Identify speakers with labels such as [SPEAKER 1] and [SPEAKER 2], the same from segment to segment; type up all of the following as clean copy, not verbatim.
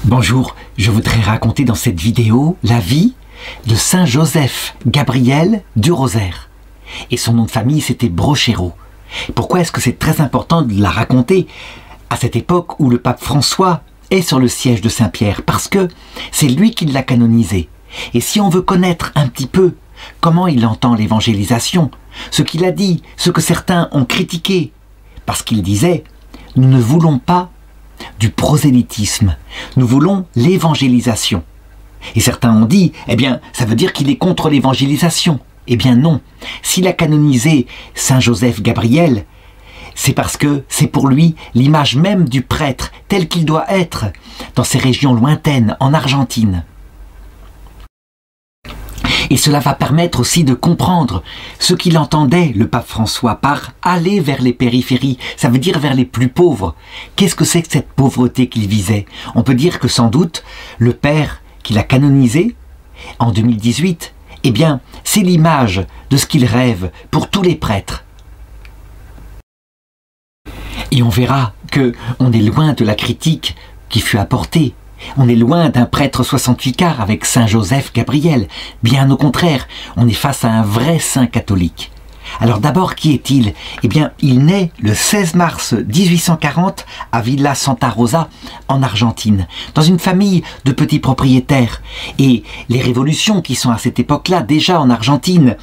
[SPEAKER 1] Bonjour, je voudrais raconter dans cette vidéo la vie de Saint Joseph Gabriel du Rosaire. Et son nom de famille c'était Brochero. Pourquoi est-ce que c'est très important de la raconter à cette époque où le pape François est sur le siège de Saint-Pierre? Parce que c'est lui qui l'a canonisé. Et si on veut connaître un petit peu comment il entend l'évangélisation, ce qu'il a dit, ce que certains ont critiqué, parce qu'il disait « Nous ne voulons pas du prosélytisme, nous voulons l'évangélisation ». Et certains ont dit « Eh bien, ça veut dire qu'il est contre l'évangélisation ». Eh bien non, s'il a canonisé Saint Joseph Gabriel, c'est parce que c'est pour lui l'image même du prêtre tel qu'il doit être dans ces régions lointaines, en Argentine. Et cela va permettre aussi de comprendre ce qu'il entendait, le pape François, par aller vers les périphéries, ça veut dire vers les plus pauvres. Qu'est-ce que c'est que cette pauvreté qu'il visait? On peut dire que sans doute, le père qu'il a canonisé en 2018, eh bien, c'est l'image de ce qu'il rêve pour tous les prêtres. Et on verra que on est loin de la critique qui fut apportée. On est loin d'un prêtre 68 quarts avec Saint Joseph Gabriel. Bien au contraire, on est face à un vrai saint catholique. Alors d'abord, qui est-il? Eh bien, il naît le 16 mars 1840 à Villa Santa Rosa, en Argentine, dans une famille de petits propriétaires. Et les révolutions qui sont à cette époque-là, déjà en Argentine,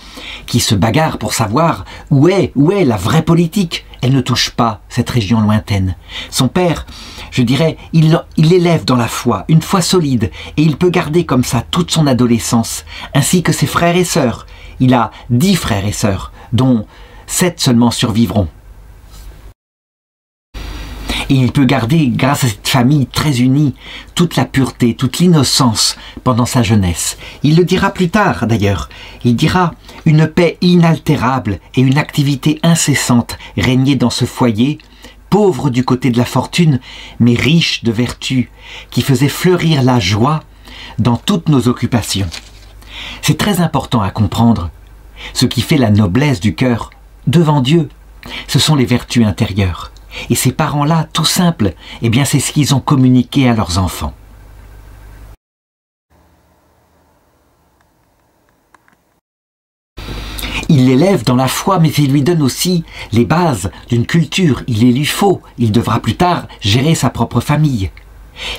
[SPEAKER 1] qui se bagarrent pour savoir où est la vraie politique, elle ne touche pas cette région lointaine. Son père, je dirais, il l'élève dans la foi, une foi solide, et il peut garder comme ça toute son adolescence, ainsi que ses frères et sœurs. Il a 10 frères et sœurs, dont 7 seulement survivront. Et il peut garder, grâce à cette famille très unie, toute la pureté, toute l'innocence pendant sa jeunesse. Il le dira plus tard d'ailleurs. Il dira « Une paix inaltérable et une activité incessante régnaient dans ce foyer, pauvre du côté de la fortune, mais riche de vertu, qui faisait fleurir la joie dans toutes nos occupations. » C'est très important à comprendre. Ce qui fait la noblesse du cœur devant Dieu, ce sont les vertus intérieures. Et ces parents-là, tout simples, eh bien c'est ce qu'ils ont communiqué à leurs enfants. Il l'élève dans la foi, mais il lui donne aussi les bases d'une culture. Il les lui faut. Il devra plus tard gérer sa propre famille.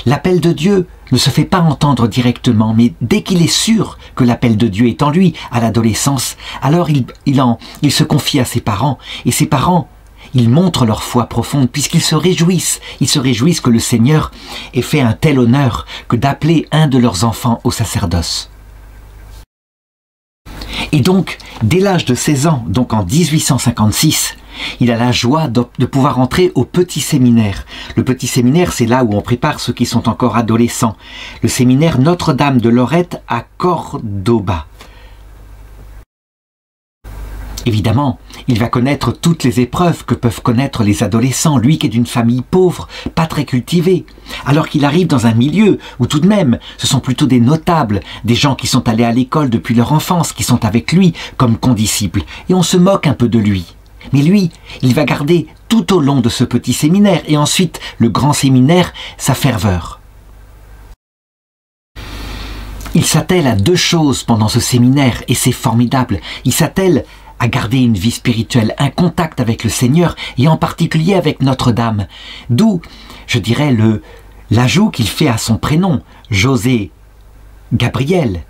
[SPEAKER 1] L'appel de Dieu ne se fait pas entendre directement, mais dès qu'il est sûr que l'appel de Dieu est en lui, à l'adolescence, alors il se confie à ses parents, et ses parents, ils montrent leur foi profonde, puisqu'ils se réjouissent. Ils se réjouissent que le Seigneur ait fait un tel honneur que d'appeler un de leurs enfants au sacerdoce. Et donc, dès l'âge de 16 ans, donc en 1856, il a la joie de pouvoir entrer au petit séminaire. Le petit séminaire, c'est là où on prépare ceux qui sont encore adolescents. Le séminaire Notre-Dame de Lorette à Cordoba. Évidemment, il va connaître toutes les épreuves que peuvent connaître les adolescents, lui qui est d'une famille pauvre, pas très cultivée. Alors qu'il arrive dans un milieu où tout de même, ce sont plutôt des notables, des gens qui sont allés à l'école depuis leur enfance, qui sont avec lui comme condisciples. Et on se moque un peu de lui. Mais lui, il va garder tout au long de ce petit séminaire, et ensuite le grand séminaire, sa ferveur. Il s'attelle à 2 choses pendant ce séminaire, et c'est formidable. Il s'attelle à garder une vie spirituelle, un contact avec le Seigneur, et en particulier avec Notre-Dame. D'où, je dirais, l'ajout qu'il fait à son prénom, José Gabriel,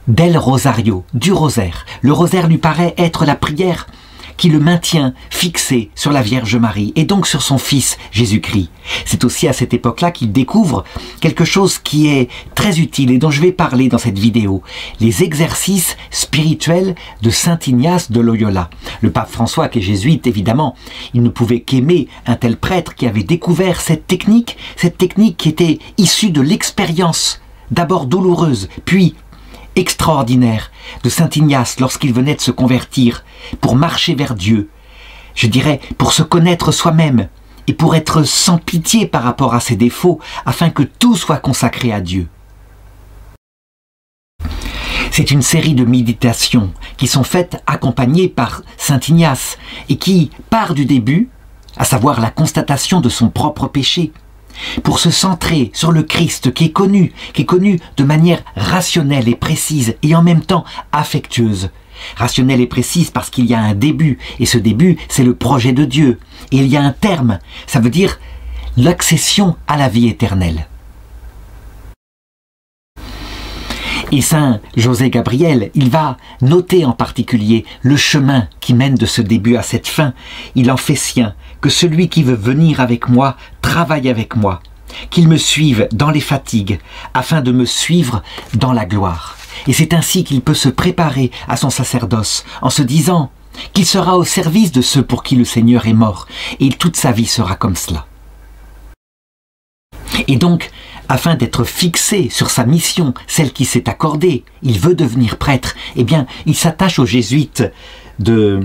[SPEAKER 1] del Rosario, du rosaire. Le rosaire lui paraît être la prière qui le maintient fixé sur la Vierge Marie et donc sur son Fils Jésus-Christ. C'est aussi à cette époque-là qu'il découvre quelque chose qui est très utile et dont je vais parler dans cette vidéo, les exercices spirituels de Saint Ignace de Loyola. Le pape François, qui est jésuite évidemment, il ne pouvait qu'aimer un tel prêtre qui avait découvert cette technique qui était issue de l'expérience, d'abord douloureuse, puis extraordinaire de Saint Ignace lorsqu'il venait de se convertir pour marcher vers Dieu, je dirais pour se connaître soi-même et pour être sans pitié par rapport à ses défauts afin que tout soit consacré à Dieu. C'est une série de méditations qui sont faites accompagnées par Saint Ignace et qui part du début, à savoir la constatation de son propre péché, pour se centrer sur le Christ qui est connu de manière rationnelle et précise et en même temps affectueuse. Rationnelle et précise parce qu'il y a un début, et ce début, c'est le projet de Dieu. Et il y a un terme, ça veut dire l'accession à la vie éternelle. Et Saint José Gabriel, il va noter en particulier le chemin qui mène de ce début à cette fin. Il en fait sien que celui qui veut venir avec moi travaille avec moi, qu'il me suive dans les fatigues, afin de me suivre dans la gloire. Et c'est ainsi qu'il peut se préparer à son sacerdoce, en se disant qu'il sera au service de ceux pour qui le Seigneur est mort, et toute sa vie sera comme cela. Et donc, afin d'être fixé sur sa mission, celle qui s'est accordée, il veut devenir prêtre, eh bien, il s'attache aux jésuites de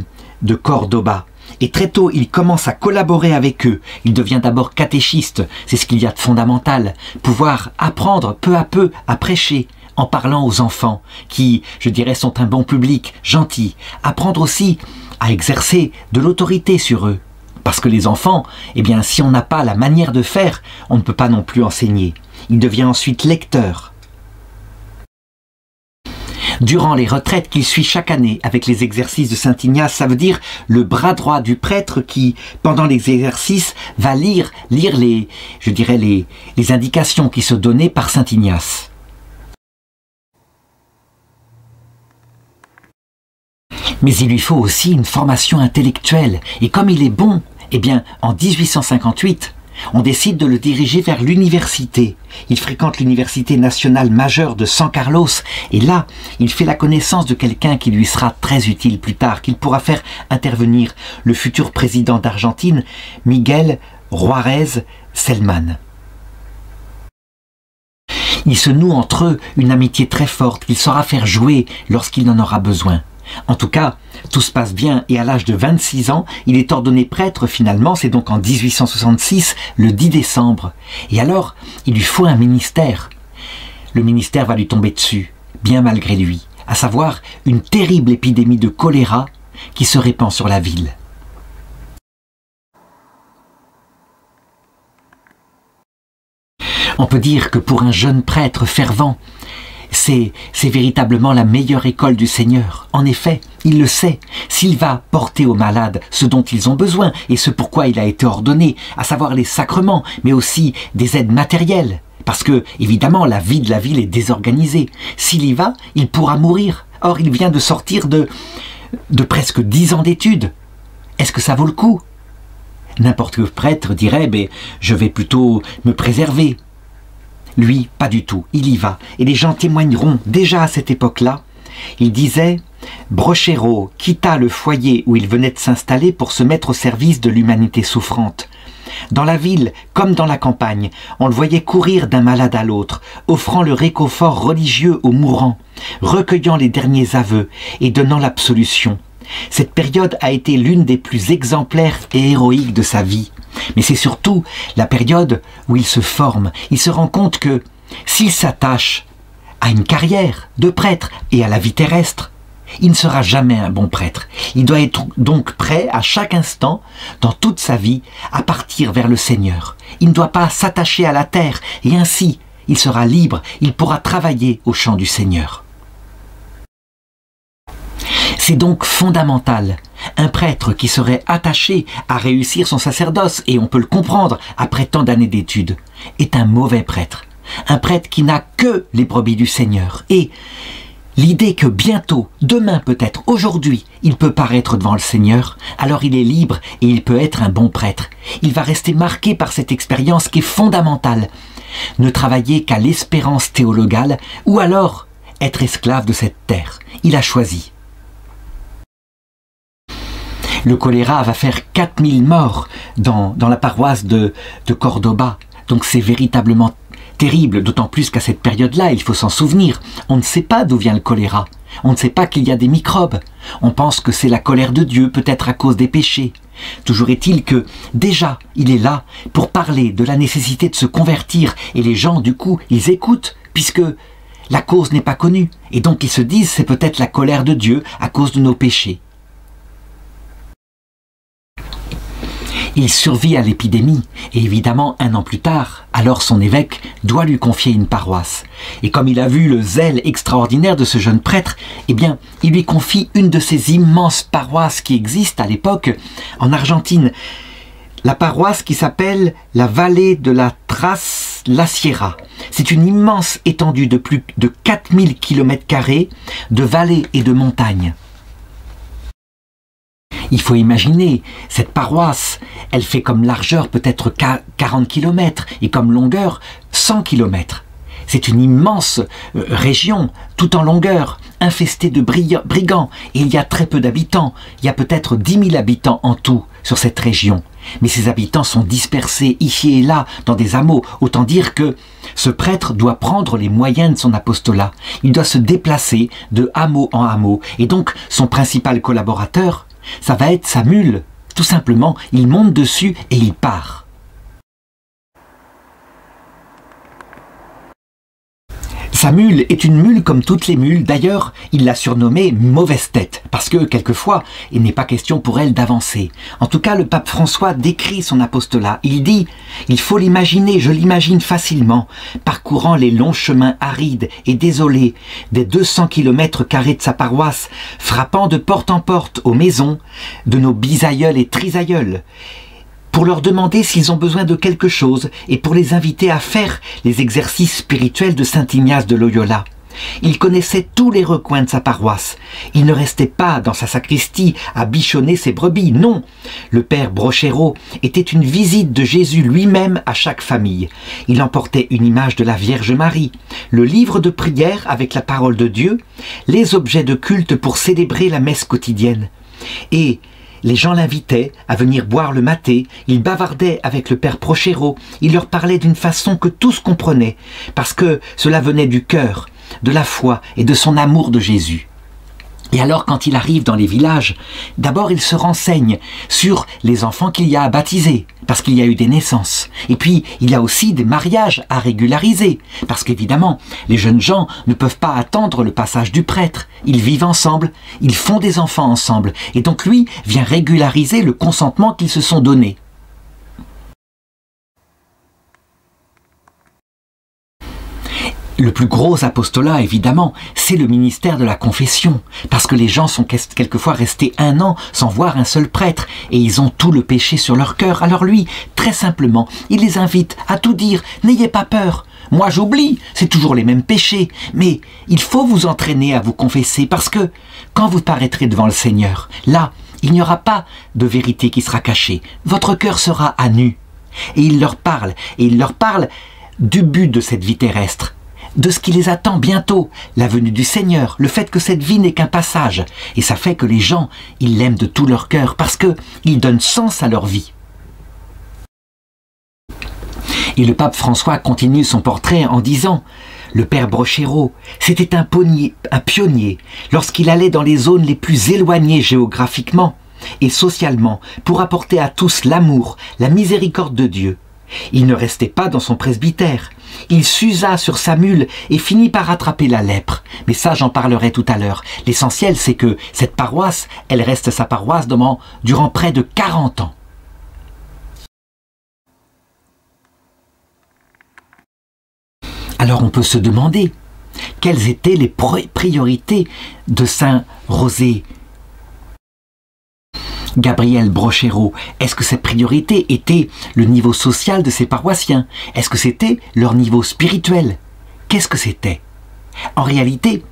[SPEAKER 1] Cordoba. Et très tôt, il commence à collaborer avec eux. Il devient d'abord catéchiste, c'est ce qu'il y a de fondamental. Pouvoir apprendre peu à peu à prêcher en parlant aux enfants, qui, je dirais, sont un bon public, gentil. Apprendre aussi à exercer de l'autorité sur eux. Parce que les enfants, eh bien, si on n'a pas la manière de faire, on ne peut pas non plus enseigner. Il devient ensuite lecteur. Durant les retraites qu'il suit chaque année avec les exercices de Saint Ignace, ça veut dire le bras droit du prêtre qui, pendant les exercices, va lire les indications qui sont données par Saint Ignace. Mais il lui faut aussi une formation intellectuelle. Et comme il est bon, eh bien, en 1858, on décide de le diriger vers l'université. Il fréquente l'université nationale majeure de San Carlos. Et là, il fait la connaissance de quelqu'un qui lui sera très utile plus tard, qu'il pourra faire intervenir le futur président d'Argentine, Miguel Juárez Celman. Il se noue entre eux une amitié très forte qu'il saura faire jouer lorsqu'il en aura besoin. En tout cas, tout se passe bien et à l'âge de 26 ans, il est ordonné prêtre finalement, c'est donc en 1866, le 10 décembre. Et alors, il lui faut un ministère. Le ministère va lui tomber dessus, bien malgré lui, à savoir une terrible épidémie de choléra qui se répand sur la ville. On peut dire que pour un jeune prêtre fervent, c'est véritablement la meilleure école du Seigneur. En effet, il le sait, s'il va porter aux malades ce dont ils ont besoin et ce pourquoi il a été ordonné, à savoir les sacrements, mais aussi des aides matérielles. Parce que, évidemment, la vie de la ville est désorganisée. S'il y va, il pourra mourir. Or, il vient de sortir de presque 10 ans d'études. Est-ce que ça vaut le coup? N'importe quel prêtre dirait, je vais plutôt me préserver. Lui, pas du tout, il y va. Et les gens témoigneront déjà à cette époque-là. Il disait, Brochero quitta le foyer où il venait de s'installer pour se mettre au service de l'humanité souffrante. Dans la ville, comme dans la campagne, on le voyait courir d'un malade à l'autre, offrant le réconfort religieux aux mourants, recueillant les derniers aveux et donnant l'absolution. Cette période a été l'une des plus exemplaires et héroïques de sa vie. Mais c'est surtout la période où il se forme. Il se rend compte que s'il s'attache à une carrière de prêtre et à la vie terrestre, il ne sera jamais un bon prêtre. Il doit être donc prêt à chaque instant, dans toute sa vie, à partir vers le Seigneur. Il ne doit pas s'attacher à la terre et ainsi, il sera libre, il pourra travailler au champ du Seigneur. C'est donc fondamental. Un prêtre qui serait attaché à réussir son sacerdoce, et on peut le comprendre après tant d'années d'études, est un mauvais prêtre. Un prêtre qui n'a que les brebis du Seigneur. Et l'idée que bientôt, demain peut-être, aujourd'hui, il peut paraître devant le Seigneur, alors il est libre et il peut être un bon prêtre. Il va rester marqué par cette expérience qui est fondamentale. Ne travailler qu'à l'espérance théologale, ou alors être esclave de cette terre. Il a choisi. Le choléra va faire 4000 morts dans la paroisse de Cordoba. Donc c'est véritablement terrible, d'autant plus qu'à cette période-là, il faut s'en souvenir. On ne sait pas d'où vient le choléra. On ne sait pas qu'il y a des microbes. On pense que c'est la colère de Dieu, peut-être à cause des péchés. Toujours est-il que, déjà, il est là pour parler de la nécessité de se convertir. Et les gens, du coup, ils écoutent, puisque la cause n'est pas connue. Et donc ils se disent, c'est peut-être la colère de Dieu à cause de nos péchés. Il survit à l'épidémie et évidemment 1 an plus tard, alors son évêque doit lui confier une paroisse. Et comme il a vu le zèle extraordinaire de ce jeune prêtre, eh bien, il lui confie une de ces immenses paroisses qui existent à l'époque en Argentine. La paroisse qui s'appelle la vallée de la Tras La Sierra. C'est une immense étendue de plus de 4000 km² de vallées et de montagnes. Il faut imaginer, cette paroisse, elle fait comme largeur peut-être 40 km et comme longueur 100 km. C'est une immense région, tout en longueur, infestée de brigands. Et il y a très peu d'habitants. Il y a peut-être 10 000 habitants en tout sur cette région. Mais ces habitants sont dispersés ici et là dans des hameaux. Autant dire que ce prêtre doit prendre les moyens de son apostolat. Il doit se déplacer de hameau en hameau. Et donc, son principal collaborateur, ça va être sa mule. Tout simplement, il monte dessus et il part. Sa mule est une mule comme toutes les mules. D'ailleurs, il l'a surnommée mauvaise tête, parce que quelquefois, il n'est pas question pour elle d'avancer. En tout cas, le pape François décrit son apostolat. Il dit « Il faut l'imaginer, je l'imagine facilement, parcourant les longs chemins arides et désolés des 200 km² de sa paroisse, frappant de porte en porte aux maisons de nos bisaïeuls et trisaïeuls, pour leur demander s'ils ont besoin de quelque chose et pour les inviter à faire les exercices spirituels de saint Ignace de Loyola. Il connaissait tous les recoins de sa paroisse. Il ne restait pas dans sa sacristie à bichonner ses brebis, non. Le père Brochero était une visite de Jésus lui-même à chaque famille. Il emportait une image de la Vierge Marie, le livre de prière avec la parole de Dieu, les objets de culte pour célébrer la messe quotidienne. Et les gens l'invitaient à venir boire le maté, il bavardait avec le père Brochero, il leur parlait d'une façon que tous comprenaient, parce que cela venait du cœur, de la foi et de son amour de Jésus. Et alors quand il arrive dans les villages, d'abord il se renseigne sur les enfants qu'il y a à baptiser, parce qu'il y a eu des naissances. Et puis il y a aussi des mariages à régulariser, parce qu'évidemment les jeunes gens ne peuvent pas attendre le passage du prêtre. Ils vivent ensemble, ils font des enfants ensemble, et donc lui vient régulariser le consentement qu'ils se sont donné. Le plus gros apostolat, évidemment, c'est le ministère de la confession, parce que les gens sont quelquefois restés 1 an sans voir un seul prêtre, et ils ont tout le péché sur leur cœur. Alors lui, très simplement, il les invite à tout dire, n'ayez pas peur, moi j'oublie, c'est toujours les mêmes péchés, mais il faut vous entraîner à vous confesser, parce que quand vous paraîtrez devant le Seigneur, là, il n'y aura pas de vérité qui sera cachée, votre cœur sera à nu. Et il leur parle du but de cette vie terrestre, de ce qui les attend bientôt, la venue du Seigneur, le fait que cette vie n'est qu'un passage. Et ça fait que les gens, ils l'aiment de tout leur cœur parce qu'il donne sens à leur vie. Et le pape François continue son portrait en disant « Le père Brochero, c'était un pionnier lorsqu'il allait dans les zones les plus éloignées géographiquement et socialement pour apporter à tous l'amour, la miséricorde de Dieu. Il ne restait pas dans son presbytère. Il s'usa sur sa mule et finit par attraper la lèpre. Mais ça, j'en parlerai tout à l'heure. L'essentiel, c'est que cette paroisse, elle reste sa paroisse durant près de 40 ans. Alors on peut se demander, quelles étaient les priorités de Saint José Gabriel Brochero? Est-ce que cette priorité était le niveau social de ses paroissiens? Est-ce que c'était leur niveau spirituel? Qu'est-ce que c'était? En réalité,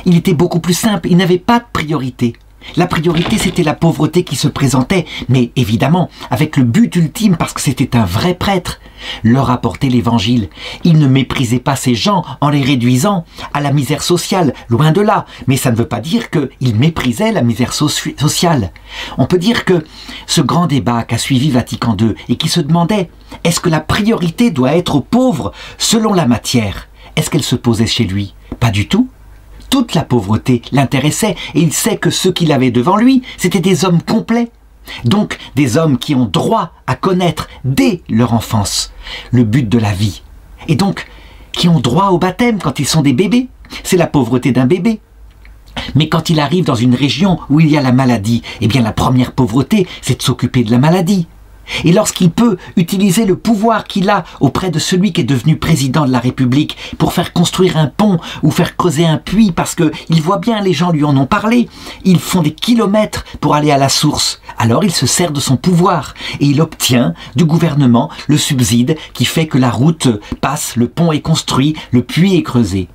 [SPEAKER 1] il était beaucoup plus simple, il n'avait pas de priorité. La priorité, c'était la pauvreté qui se présentait, mais évidemment, avec le but ultime, parce que c'était un vrai prêtre, leur apporter l'évangile. Il ne méprisait pas ces gens en les réduisant à la misère sociale, loin de là. Mais ça ne veut pas dire qu'il méprisait la misère sociale. On peut dire que ce grand débat qu'a suivi Vatican II et qui se demandait, est-ce que la priorité doit être aux pauvres selon la matière? Est-ce qu'elle se posait chez lui? Pas du tout. Toute la pauvreté l'intéressait et il sait que ceux qu'il avait devant lui, c'étaient des hommes complets. Donc des hommes qui ont droit à connaître dès leur enfance le but de la vie. Et donc qui ont droit au baptême quand ils sont des bébés. C'est la pauvreté d'un bébé. Mais quand il arrive dans une région où il y a la maladie, eh bien la première pauvreté, c'est de s'occuper de la maladie. Et lorsqu'il peut utiliser le pouvoir qu'il a auprès de celui qui est devenu président de la République pour faire construire un pont ou faire creuser un puits parce qu'il voit bien, les gens lui en ont parlé, ils font des kilomètres pour aller à la source. Alors il se sert de son pouvoir et il obtient du gouvernement le subside qui fait que la route passe, le pont est construit, le puits est creusé.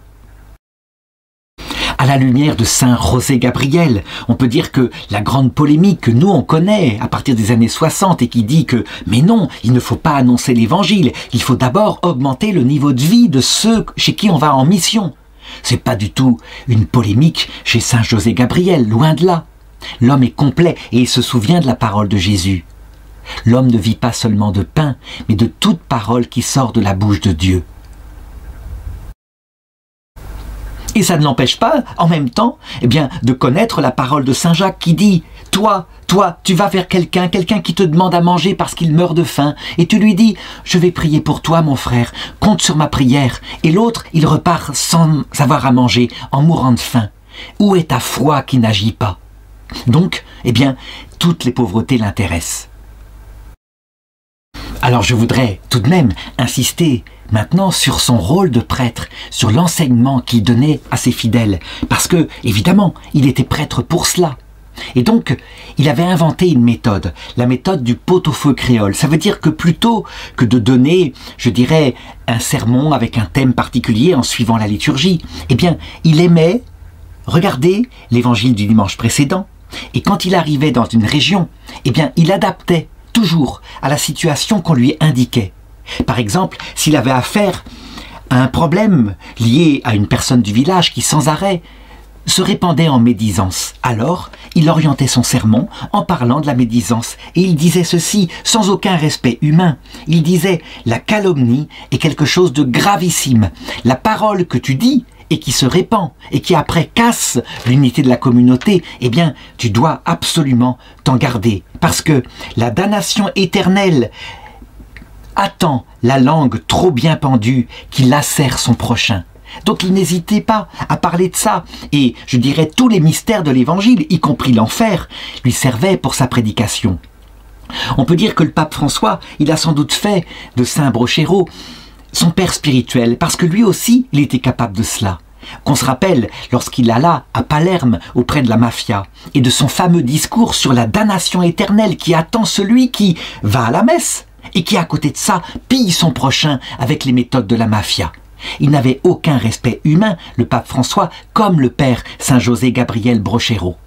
[SPEAKER 1] À la lumière de Saint José Gabriel, on peut dire que la grande polémique que nous on connaît à partir des années 60 et qui dit que mais non, il ne faut pas annoncer l'évangile, il faut d'abord augmenter le niveau de vie de ceux chez qui on va en mission. C'est pas du tout une polémique chez Saint José Gabriel, loin de là. L'homme est complet et il se souvient de la parole de Jésus. L'homme ne vit pas seulement de pain, mais de toute parole qui sort de la bouche de Dieu. Et ça ne l'empêche pas, en même temps, de connaître la parole de Saint Jacques qui dit « Toi, tu vas vers quelqu'un qui te demande à manger parce qu'il meurt de faim, et tu lui dis « Je vais prier pour toi, mon frère, compte sur ma prière. » Et l'autre, il repart sans avoir à manger, en mourant de faim. Où est ta foi qui n'agit pas? Donc, toutes les pauvretés l'intéressent. Alors je voudrais tout de même insister maintenant sur son rôle de prêtre, sur l'enseignement qu'il donnait à ses fidèles, parce que, évidemment, il était prêtre pour cela. Et donc, il avait inventé une méthode, la méthode du pot-au-feu créole. Ça veut dire que plutôt que de donner, je dirais, un sermon avec un thème particulier en suivant la liturgie, il aimait regarder l'évangile du dimanche précédent, et quand il arrivait dans une région, il adaptait toujours à la situation qu'on lui indiquait. Par exemple, s'il avait affaire à un problème lié à une personne du village qui sans arrêt se répandait en médisance, alors il orientait son sermon en parlant de la médisance et il disait ceci sans aucun respect humain. Il disait « La calomnie est quelque chose de gravissime. La parole que tu dis et qui se répand et qui après casse l'unité de la communauté, tu dois absolument t'en garder. Parce que la damnation éternelle attend la langue trop bien pendue qui lacère son prochain. » Donc il n'hésitait pas à parler de ça. Et je dirais tous les mystères de l'évangile, y compris l'enfer, lui servaient pour sa prédication. On peut dire que le pape François, il a sans doute fait de Saint Brochero son père spirituel, parce que lui aussi, il était capable de cela. Qu'on se rappelle lorsqu'il alla à Palerme auprès de la mafia, et de son fameux discours sur la damnation éternelle qui attend celui qui va à la messe, et qui à côté de ça pille son prochain avec les méthodes de la mafia. Il n'avait aucun respect humain, le pape François, comme le père Saint José Gabriel Brochero.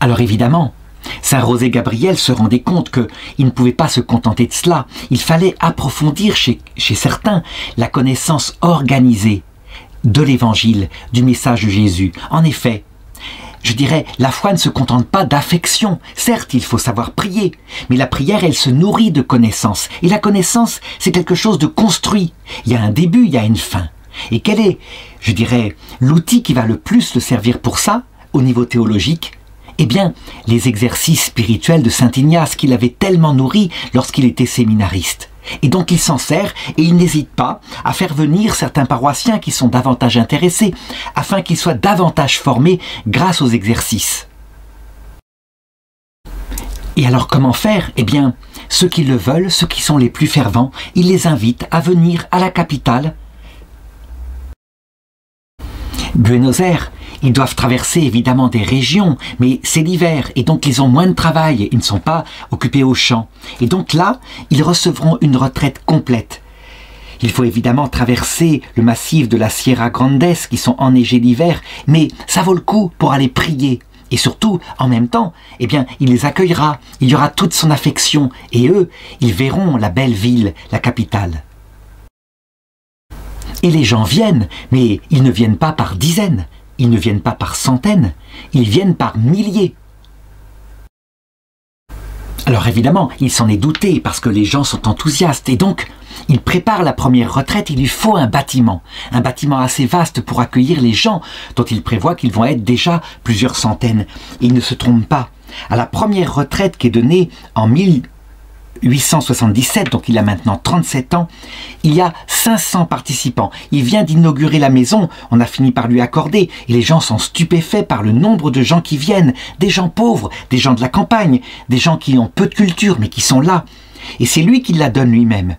[SPEAKER 1] Alors évidemment, Saint José Gabriel se rendait compte qu'il ne pouvait pas se contenter de cela. Il fallait approfondir chez certains la connaissance organisée de l'évangile, du message de Jésus. En effet, je dirais, la foi ne se contente pas d'affection. Certes, il faut savoir prier, mais la prière, elle se nourrit de connaissances. Et la connaissance, c'est quelque chose de construit. Il y a un début, il y a une fin. Et quel est, je dirais, l'outil qui va le plus le servir pour ça, au niveau théologique? Les exercices spirituels de Saint Ignace qu'il avait tellement nourris lorsqu'il était séminariste. Et donc il s'en sert et il n'hésite pas à faire venir certains paroissiens qui sont davantage intéressés, afin qu'ils soient davantage formés grâce aux exercices. Et alors comment faire? Ceux qui le veulent, ceux qui sont les plus fervents, il les invite à venir à la capitale. Buenos Aires. Ils doivent traverser évidemment des régions, mais c'est l'hiver et donc ils ont moins de travail, ils ne sont pas occupés au champ. Et donc là, ils recevront une retraite complète. Il faut évidemment traverser le massif de la Sierra Grandes qui sont enneigés l'hiver, mais ça vaut le coup pour aller prier. Et surtout, en même temps, il les accueillera, il y aura toute son affection et eux, ils verront la belle ville, la capitale. Et les gens viennent, mais ils ne viennent pas par dizaines. Ils ne viennent pas par centaines, ils viennent par milliers. Alors évidemment, il s'en est douté parce que les gens sont enthousiastes et donc il prépare la première retraite, il lui faut un bâtiment assez vaste pour accueillir les gens dont il prévoit qu'ils vont être déjà plusieurs centaines. Et il ne se trompe pas. À la première retraite qui est donnée en 1877, donc il a maintenant 37 ans, il y a 500 participants. Il vient d'inaugurer la maison, on a fini par lui accorder, et les gens sont stupéfaits par le nombre de gens qui viennent, des gens pauvres, des gens de la campagne, des gens qui ont peu de culture, mais qui sont là. Et c'est lui qui la donne lui-même.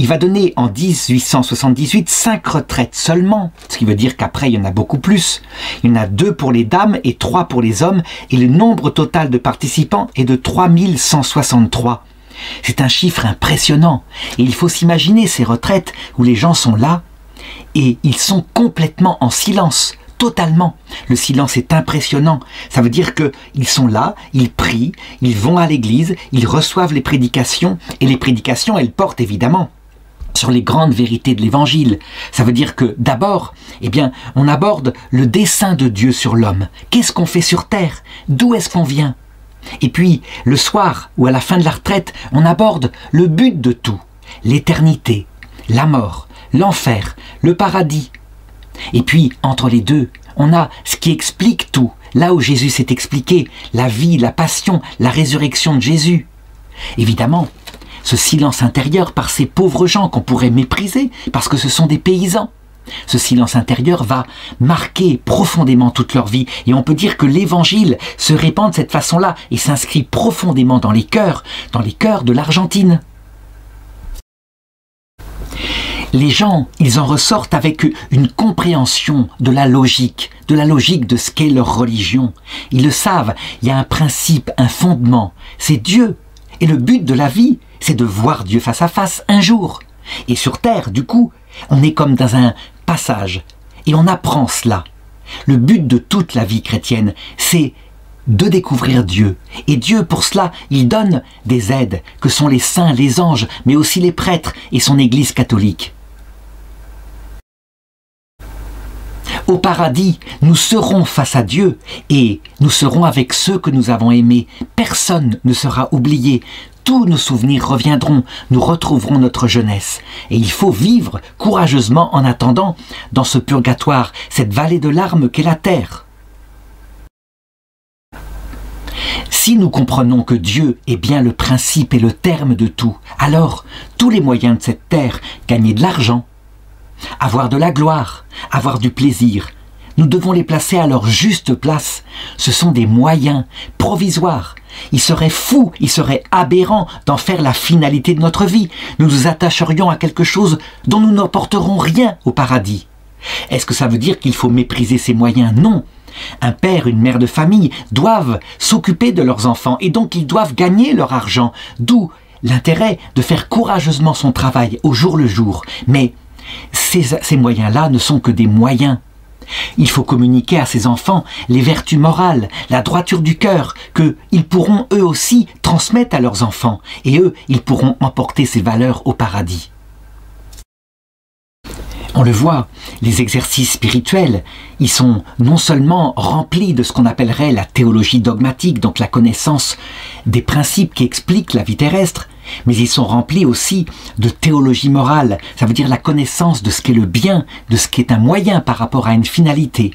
[SPEAKER 1] Il va donner en 1878 5 retraites seulement, ce qui veut dire qu'après il y en a beaucoup plus. Il y en a 2 pour les dames et 3 pour les hommes, et le nombre total de participants est de 3163. C'est un chiffre impressionnant, et il faut s'imaginer ces retraites où les gens sont là, et ils sont complètement en silence, totalement. Le silence est impressionnant, ça veut dire qu'ils sont là, ils prient, ils vont à l'église, ils reçoivent les prédications, et les prédications elles portent évidemment sur les grandes vérités de l'Évangile. Ça veut dire que d'abord, eh bien, on aborde le dessein de Dieu sur l'homme. Qu'est-ce qu'on fait sur terre? D'où est-ce qu'on vient? Et puis, le soir, ou à la fin de la retraite, on aborde le but de tout. L'éternité, la mort, l'enfer, le paradis. Et puis, entre les deux, on a ce qui explique tout. Là où Jésus s'est expliqué, la vie, la passion, la résurrection de Jésus. Évidemment, ce silence intérieur par ces pauvres gens qu'on pourrait mépriser parce que ce sont des paysans. Ce silence intérieur va marquer profondément toute leur vie et on peut dire que l'évangile se répand de cette façon-là et s'inscrit profondément dans les cœurs de l'Argentine. Les gens, ils en ressortent avec une compréhension de la logique de ce qu'est leur religion. Ils le savent, il y a un principe, un fondement, c'est Dieu. Et le but de la vie, c'est de voir Dieu face à face un jour. Et sur terre, du coup, on est comme dans un passage. Et on apprend cela. Le but de toute la vie chrétienne, c'est de découvrir Dieu. Et Dieu, pour cela, il donne des aides, que sont les saints, les anges, mais aussi les prêtres et son Église catholique. Au paradis, nous serons face à Dieu et nous serons avec ceux que nous avons aimés. Personne ne sera oublié. Tous nos souvenirs reviendront. Nous retrouverons notre jeunesse. Et il faut vivre courageusement en attendant dans ce purgatoire, cette vallée de larmes qu'est la terre. Si nous comprenons que Dieu est bien le principe et le terme de tout, alors tous les moyens de cette terre, gagner de l'argent, avoir de la gloire, avoir du plaisir, nous devons les placer à leur juste place. Ce sont des moyens provisoires. Il serait fou, il serait aberrant d'en faire la finalité de notre vie. Nous nous attacherions à quelque chose dont nous n'apporterons rien au paradis. Est-ce que ça veut dire qu'il faut mépriser ces moyens? Non. Un père, une mère de famille doivent s'occuper de leurs enfants et donc ils doivent gagner leur argent. D'où l'intérêt de faire courageusement son travail au jour le jour. Mais ces moyens-là ne sont que des moyens. Il faut communiquer à ses enfants les vertus morales, la droiture du cœur, qu'ils pourront eux aussi transmettre à leurs enfants, et eux, ils pourront emporter ces valeurs au paradis. On le voit, les exercices spirituels, ils sont non seulement remplis de ce qu'on appellerait la théologie dogmatique, donc la connaissance des principes qui expliquent la vie terrestre, mais ils sont remplis aussi de théologie morale, ça veut dire la connaissance de ce qu'est le bien, de ce qui est un moyen par rapport à une finalité,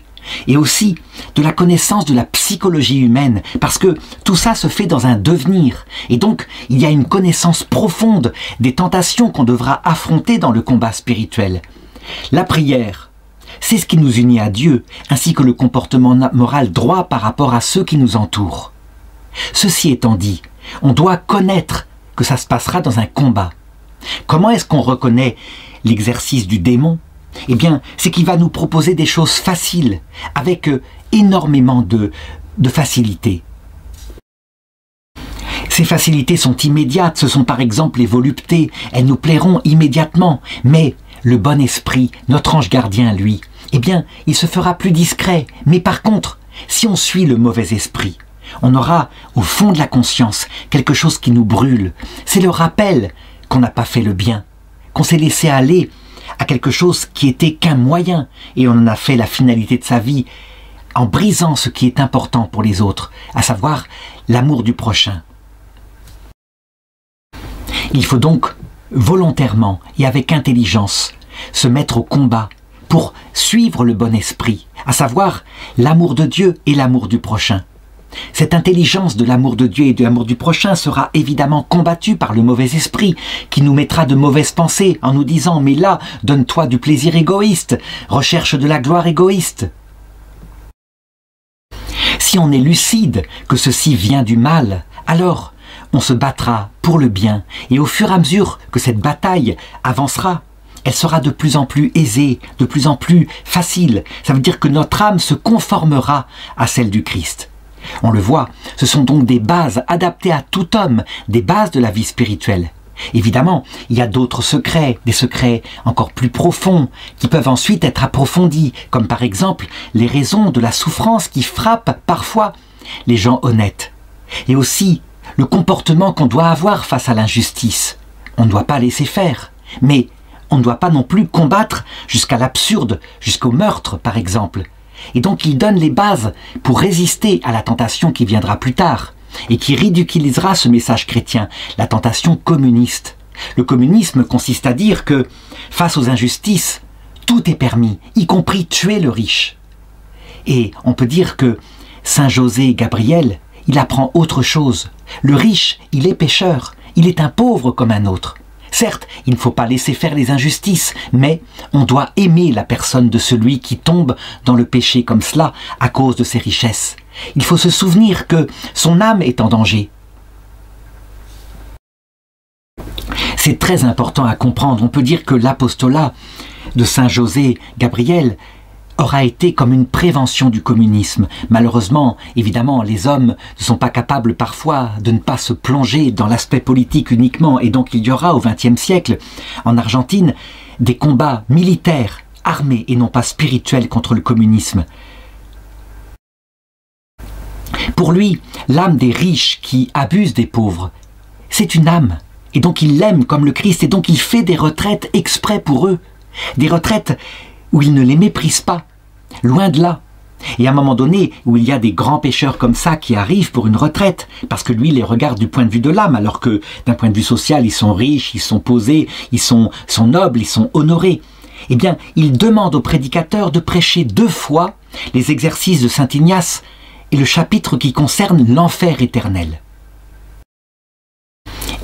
[SPEAKER 1] et aussi de la connaissance de la psychologie humaine, parce que tout ça se fait dans un devenir, et donc il y a une connaissance profonde des tentations qu'on devra affronter dans le combat spirituel. La prière, c'est ce qui nous unit à Dieu, ainsi que le comportement moral droit par rapport à ceux qui nous entourent. Ceci étant dit, on doit connaître que ça se passera dans un combat. Comment est-ce qu'on reconnaît l'exercice du démon? Eh bien, c'est qu'il va nous proposer des choses faciles, avec énormément de facilité. Ces facilités sont immédiates, ce sont par exemple les voluptés, elles nous plairont immédiatement, mais le bon esprit, notre ange gardien, lui, eh bien, il se fera plus discret. Mais par contre, si on suit le mauvais esprit, on aura, au fond de la conscience, quelque chose qui nous brûle. C'est le rappel qu'on n'a pas fait le bien, qu'on s'est laissé aller à quelque chose qui était qu'un moyen, et on en a fait la finalité de sa vie, en brisant ce qui est important pour les autres, à savoir l'amour du prochain. Il faut donc volontairement et avec intelligence se mettre au combat pour suivre le bon esprit, à savoir l'amour de Dieu et l'amour du prochain. Cette intelligence de l'amour de Dieu et de l'amour du prochain sera évidemment combattue par le mauvais esprit qui nous mettra de mauvaises pensées en nous disant « mais là, donne-toi du plaisir égoïste, recherche de la gloire égoïste ». Si on est lucide que ceci vient du mal, alors on se battra pour le bien et au fur et à mesure que cette bataille avancera, elle sera de plus en plus aisée, de plus en plus facile. Ça veut dire que notre âme se conformera à celle du Christ. On le voit, ce sont donc des bases adaptées à tout homme, des bases de la vie spirituelle. Évidemment, il y a d'autres secrets, des secrets encore plus profonds, qui peuvent ensuite être approfondis, comme par exemple les raisons de la souffrance qui frappent parfois les gens honnêtes. Et aussi le comportement qu'on doit avoir face à l'injustice. On ne doit pas laisser faire, mais on ne doit pas non plus combattre jusqu'à l'absurde, jusqu'au meurtre par exemple. Et donc il donne les bases pour résister à la tentation qui viendra plus tard et qui ridiculisera ce message chrétien, la tentation communiste. Le communisme consiste à dire que face aux injustices, tout est permis, y compris tuer le riche. Et on peut dire que Saint José Gabriel, il apprend autre chose. Le riche, il est pécheur, il est un pauvre comme un autre. Certes, il ne faut pas laisser faire les injustices, mais on doit aimer la personne de celui qui tombe dans le péché comme cela à cause de ses richesses. Il faut se souvenir que son âme est en danger. C'est très important à comprendre. On peut dire que l'apostolat de Saint José Gabriel aura été comme une prévention du communisme. Malheureusement, évidemment, les hommes ne sont pas capables parfois de ne pas se plonger dans l'aspect politique uniquement, et donc il y aura au XXe siècle, en Argentine, des combats militaires, armés et non pas spirituels contre le communisme. Pour lui, l'âme des riches qui abusent des pauvres, c'est une âme, et donc il l'aime comme le Christ, et donc il fait des retraites exprès pour eux, des retraites où il ne les méprise pas, loin de là. Et à un moment donné, où il y a des grands pécheurs comme ça qui arrivent pour une retraite, parce que lui les regarde du point de vue de l'âme, alors que d'un point de vue social, ils sont riches, ils sont posés, ils sont nobles, ils sont honorés. Eh bien, il demande au prédicateur de prêcher 2 fois les exercices de Saint Ignace et le chapitre qui concerne l'enfer éternel.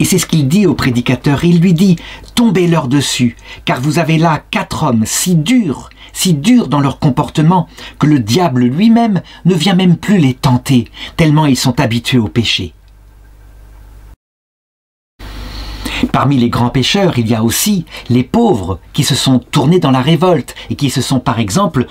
[SPEAKER 1] Et c'est ce qu'il dit au prédicateur. Il lui dit « Tombez-leur dessus, car vous avez là 4 hommes si durs dans leur comportement, que le diable lui-même ne vient même plus les tenter, tellement ils sont habitués au péché. » Parmi les grands pécheurs, il y a aussi les pauvres qui se sont tournés dans la révolte et qui se sont par exemple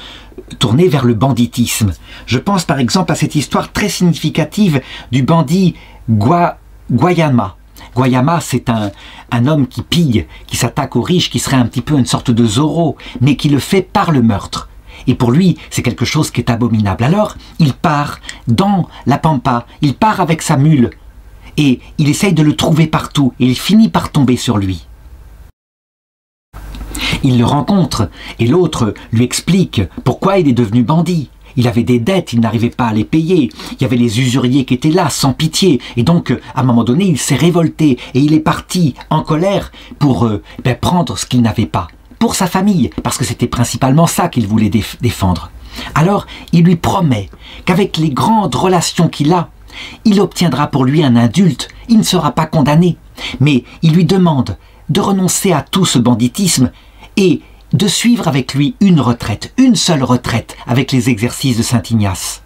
[SPEAKER 1] tournés vers le banditisme. Je pense par exemple à cette histoire très significative du bandit Guayama. Guayama, c'est un homme qui pille, qui s'attaque aux riches, qui serait un petit peu une sorte de Zorro, mais qui le fait par le meurtre. Et pour lui, c'est quelque chose qui est abominable. Alors, il part dans la pampa, il part avec sa mule, et il essaye de le trouver partout, et il finit par tomber sur lui. Il le rencontre, et l'autre lui explique pourquoi il est devenu bandit. Il avait des dettes, il n'arrivait pas à les payer. Il y avait les usuriers qui étaient là, sans pitié. Et donc, à un moment donné, il s'est révolté et il est parti en colère pour prendre ce qu'il n'avait pas. Pour sa famille, parce que c'était principalement ça qu'il voulait défendre. Alors, il lui promet qu'avec les grandes relations qu'il a, il obtiendra pour lui un indulte. Il ne sera pas condamné. Mais il lui demande de renoncer à tout ce banditisme et de suivre avec lui une retraite, une seule retraite, avec les exercices de Saint Ignace.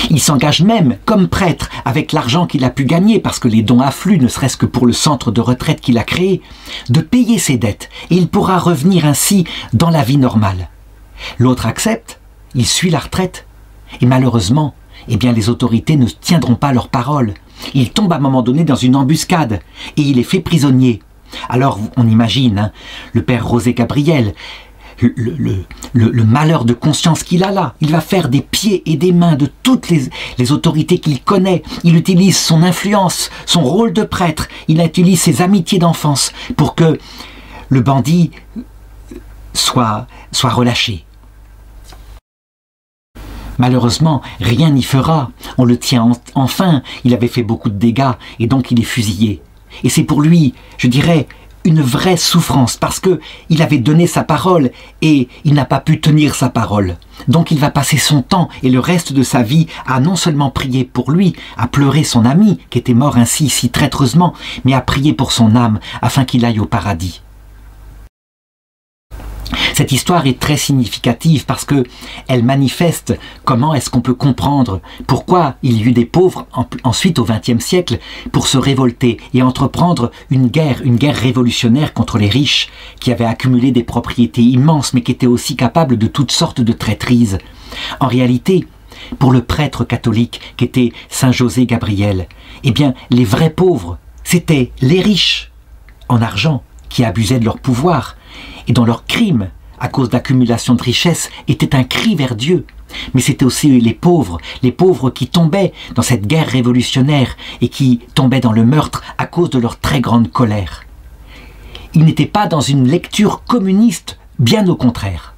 [SPEAKER 1] Il s'engage même, comme prêtre, avec l'argent qu'il a pu gagner, parce que les dons affluent, ne serait-ce que pour le centre de retraite qu'il a créé, de payer ses dettes, et il pourra revenir ainsi dans la vie normale. L'autre accepte, il suit la retraite, et malheureusement, eh bien, les autorités ne tiendront pas leur parole. Il tombe à un moment donné dans une embuscade, et il est fait prisonnier. Alors on imagine, hein, le père José Gabriel, le malheur de conscience qu'il a là. Il va faire des pieds et des mains de toutes les autorités qu'il connaît. Il utilise son influence, son rôle de prêtre, il utilise ses amitiés d'enfance pour que le bandit soit relâché. Malheureusement, rien n'y fera. On le tient enfin, il avait fait beaucoup de dégâts et donc il est fusillé. Et c'est pour lui, je dirais, une vraie souffrance parce que il avait donné sa parole et il n'a pas pu tenir sa parole. Donc il va passer son temps et le reste de sa vie à non seulement prier pour lui, à pleurer son ami qui était mort ainsi si traîtreusement, mais à prier pour son âme afin qu'il aille au paradis. Cette histoire est très significative parce que elle manifeste comment est-ce qu'on peut comprendre pourquoi il y eut des pauvres ensuite au XXe siècle pour se révolter et entreprendre une guerre révolutionnaire contre les riches qui avaient accumulé des propriétés immenses mais qui étaient aussi capables de toutes sortes de traîtrises. En réalité, pour le prêtre catholique qui était Saint José Gabriel, eh bien les vrais pauvres, c'était les riches en argent qui abusaient de leur pouvoir et dont leurs crimes à cause d'accumulation de richesses, était un cri vers Dieu. Mais c'était aussi les pauvres qui tombaient dans cette guerre révolutionnaire et qui tombaient dans le meurtre à cause de leur très grande colère. Ils n'étaient pas dans une lecture communiste, bien au contraire.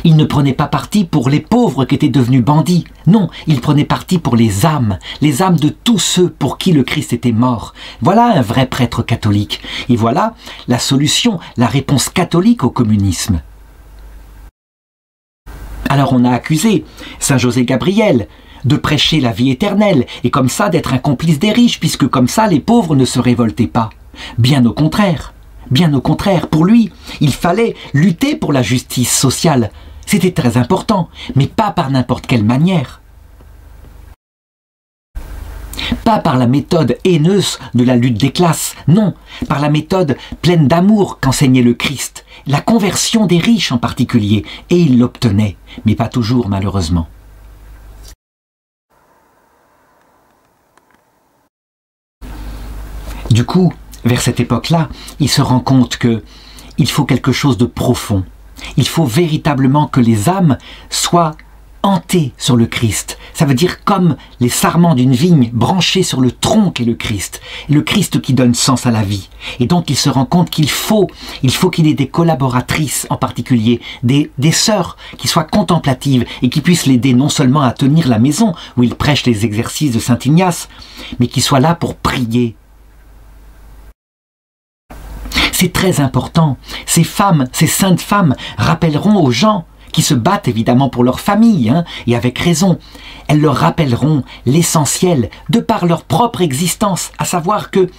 [SPEAKER 1] Il ne prenait pas parti pour les pauvres qui étaient devenus bandits. Non, il prenait parti pour les âmes de tous ceux pour qui le Christ était mort. Voilà un vrai prêtre catholique. Et voilà la solution, la réponse catholique au communisme. Alors on a accusé Saint José Gabriel de prêcher la vie éternelle et comme ça d'être un complice des riches, puisque comme ça les pauvres ne se révoltaient pas. Bien au contraire. Bien au contraire, pour lui, il fallait lutter pour la justice sociale. C'était très important, mais pas par n'importe quelle manière. Pas par la méthode haineuse de la lutte des classes, non, par la méthode pleine d'amour qu'enseignait le Christ, la conversion des riches en particulier, et il l'obtenait, mais pas toujours malheureusement. Du coup, vers cette époque-là, il se rend compte qu'il faut quelque chose de profond. Il faut véritablement que les âmes soient hantées sur le Christ. Ça veut dire comme les sarments d'une vigne branchés sur le tronc qu'est le Christ qui donne sens à la vie. Et donc il se rend compte qu'il faut qu'il ait des collaboratrices en particulier, des sœurs qui soient contemplatives et qui puissent l'aider non seulement à tenir la maison où il prêche les exercices de Saint Ignace, mais qui soient là pour prier. C'est très important. Ces femmes, ces saintes femmes, rappelleront aux gens qui se battent évidemment pour leur famille, et avec raison, elles leur rappelleront l'essentiel de par leur propre existence, à savoir que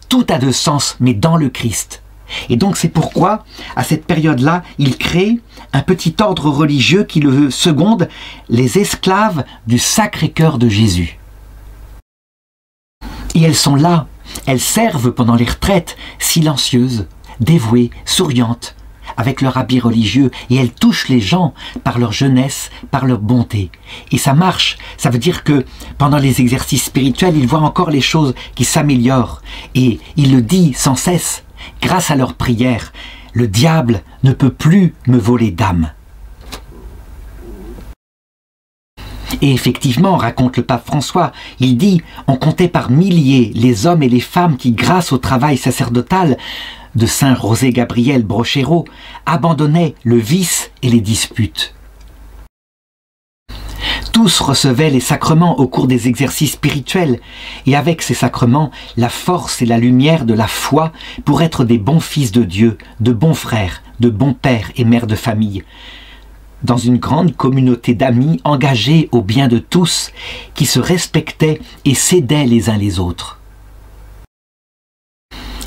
[SPEAKER 1] tout a de sens, mais dans le Christ. Et donc c'est pourquoi, à cette période-là, il crée un petit ordre religieux qui le seconde, les esclaves du Sacré-Cœur de Jésus. Et elles sont là. Elles servent pendant les retraites, silencieuses, dévouées, souriantes, avec leur habit religieux, et elles touchent les gens par leur jeunesse, par leur bonté. Et ça marche, ça veut dire que pendant les exercices spirituels, ils voient encore les choses qui s'améliorent. Et il le dit sans cesse, grâce à leurs prières, le diable ne peut plus me voler d'âme. Et effectivement, raconte le pape François, il dit « On comptait par milliers les hommes et les femmes qui, grâce au travail sacerdotal de Saint José Gabriel Brochero, abandonnaient le vice et les disputes. » Tous recevaient les sacrements au cours des exercices spirituels, et avec ces sacrements, la force et la lumière de la foi pour être des bons fils de Dieu, de bons frères, de bons pères et mères de famille, dans une grande communauté d'amis engagés au bien de tous, qui se respectaient et s'aidaient les uns les autres.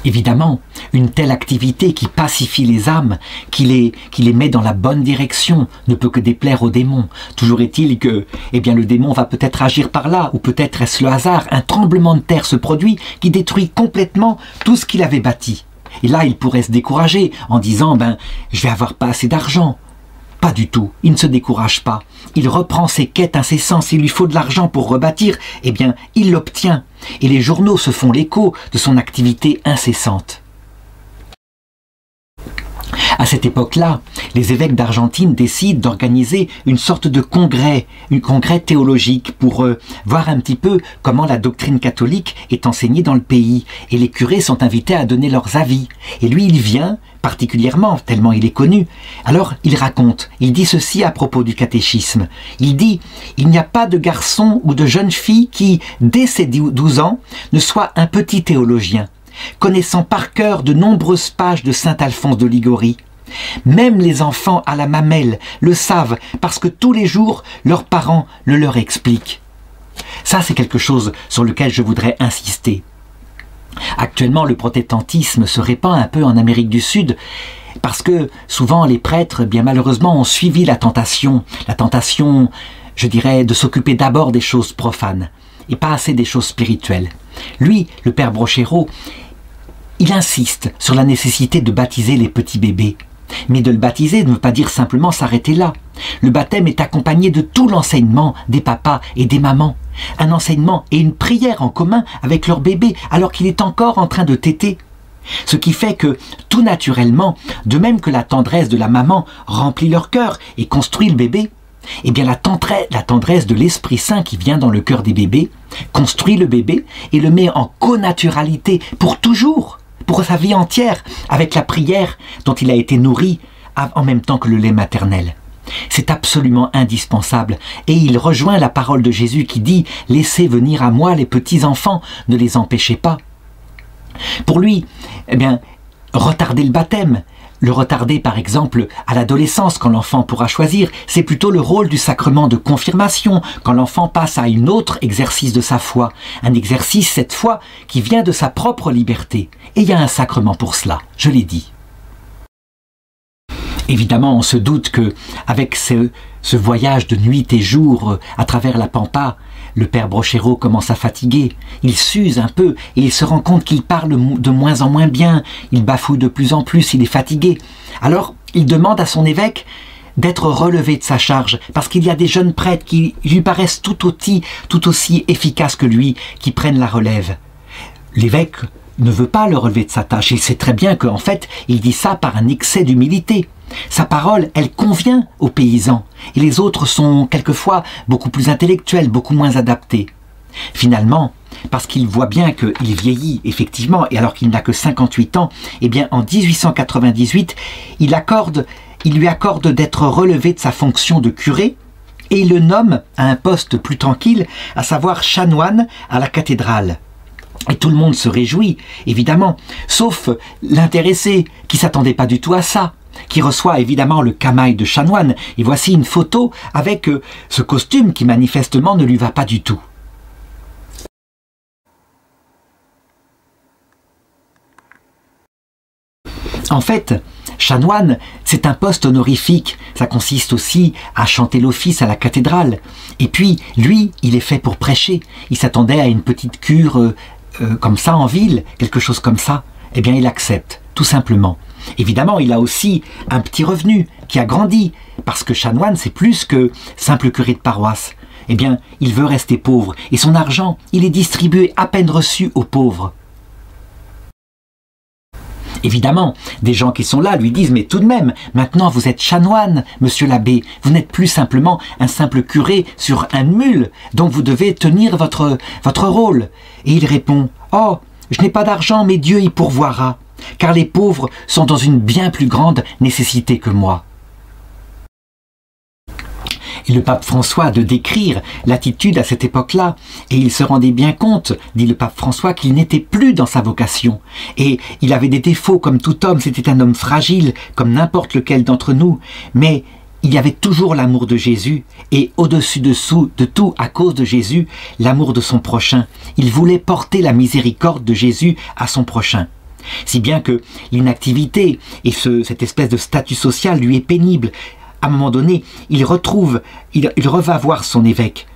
[SPEAKER 1] Évidemment, une telle activité qui pacifie les âmes, qui les met dans la bonne direction, ne peut que déplaire au démon. Toujours est-il que, le démon va peut-être agir par là, ou peut-être est-ce le hasard, un tremblement de terre se produit qui détruit complètement tout ce qu'il avait bâti. Et là, il pourrait se décourager en disant « je vais avoir pas assez d'argent ». Pas du tout, il ne se décourage pas. Il reprend ses quêtes incessantes, s'il lui faut de l'argent pour rebâtir, il l'obtient. Et les journaux se font l'écho de son activité incessante. À cette époque-là, les évêques d'Argentine décident d'organiser une sorte de congrès, un congrès théologique pour voir un petit peu comment la doctrine catholique est enseignée dans le pays. Et les curés sont invités à donner leurs avis. Et lui, il vient particulièrement, tellement il est connu. Alors, il raconte, il dit ceci à propos du catéchisme. Il dit « Il n'y a pas de garçon ou de jeune fille qui, dès ses 12 ans, ne soit un petit théologien. connaissant par cœur de nombreuses pages de saint Alphonse de Liguori. Même les enfants à la mamelle le savent parce que tous les jours, leurs parents le leur expliquent. Ça, c'est quelque chose sur lequel je voudrais insister. Actuellement, le protestantisme se répand un peu en Amérique du Sud parce que souvent les prêtres, bien malheureusement, ont suivi la tentation, je dirais, de s'occuper d'abord des choses profanes et pas assez des choses spirituelles. Lui, le père Brochero, il insiste sur la nécessité de baptiser les petits bébés. Mais de le baptiser ne veut pas dire simplement s'arrêter là. Le baptême est accompagné de tout l'enseignement des papas et des mamans. Un enseignement et une prière en commun avec leur bébé alors qu'il est encore en train de téter. Ce qui fait que, tout naturellement, de même que la tendresse de la maman remplit leur cœur et construit le bébé, eh bien la tendresse de l'Esprit Saint qui vient dans le cœur des bébés construit le bébé et le met en connaturalité pour toujours, pour sa vie entière, avec la prière dont il a été nourri en même temps que le lait maternel. C'est absolument indispensable et il rejoint la parole de Jésus qui dit « Laissez venir à moi les petits enfants, ne les empêchez pas ». Pour lui, eh bien, retarder le baptême, le retarder par exemple à l'adolescence quand l'enfant pourra choisir, c'est plutôt le rôle du sacrement de confirmation quand l'enfant passe à un autre exercice de sa foi, un exercice cette fois qui vient de sa propre liberté. Et il y a un sacrement pour cela, je l'ai dit. Évidemment, on se doute que avec ce voyage de nuit et jour à travers la pampa, le père Brochero commence à fatiguer. Il s'use un peu et il se rend compte qu'il parle de moins en moins bien. Il bafouille de plus en plus, il est fatigué. Alors, il demande à son évêque d'être relevé de sa charge parce qu'il y a des jeunes prêtres qui lui paraissent tout aussi efficaces que lui, qui prennent la relève. L'évêque ne veut pas le relever de sa tâche. Il sait très bien qu'en fait, il dit ça par un excès d'humilité. Sa parole, elle convient aux paysans, et les autres sont quelquefois beaucoup plus intellectuels, beaucoup moins adaptés. Finalement, parce qu'il voit bien qu'il vieillit, effectivement, et alors qu'il n'a que 58 ans, eh bien en 1898, il lui accorde d'être relevé de sa fonction de curé, et il le nomme à un poste plus tranquille, à savoir chanoine à la cathédrale. Et tout le monde se réjouit, évidemment, sauf l'intéressé, qui ne s'attendait pas du tout à ça, qui reçoit évidemment le camail de chanoine. Et voici une photo avec ce costume qui manifestement ne lui va pas du tout. En fait, chanoine, c'est un poste honorifique. Ça consiste aussi à chanter l'office à la cathédrale. Et puis, lui, il est fait pour prêcher. Il s'attendait à une petite cure comme ça en ville, quelque chose comme ça. Eh bien, il accepte, tout simplement. Évidemment, il a aussi un petit revenu qui a grandi, parce que chanoine, c'est plus que simple curé de paroisse. Eh bien, il veut rester pauvre, et son argent, il est distribué à peine reçu aux pauvres. Évidemment, des gens qui sont là lui disent « Mais tout de même, maintenant vous êtes chanoine, monsieur l'abbé, vous n'êtes plus simplement un simple curé sur une mule, donc vous devez tenir votre rôle. » Et il répond « Oh, je n'ai pas d'argent, mais Dieu y pourvoira. » Car les pauvres sont dans une bien plus grande nécessité que moi. Et le pape François de décrire l'attitude à cette époque-là, et il se rendait bien compte, dit le pape François, qu'il n'était plus dans sa vocation. Et il avait des défauts comme tout homme, c'était un homme fragile, comme n'importe lequel d'entre nous, mais il y avait toujours l'amour de Jésus, et au-dessus de tout, à cause de Jésus, l'amour de son prochain. Il voulait porter la miséricorde de Jésus à son prochain. Si bien que l'inactivité et cette espèce de statut social lui est pénible. À un moment donné, il reva voir son évêque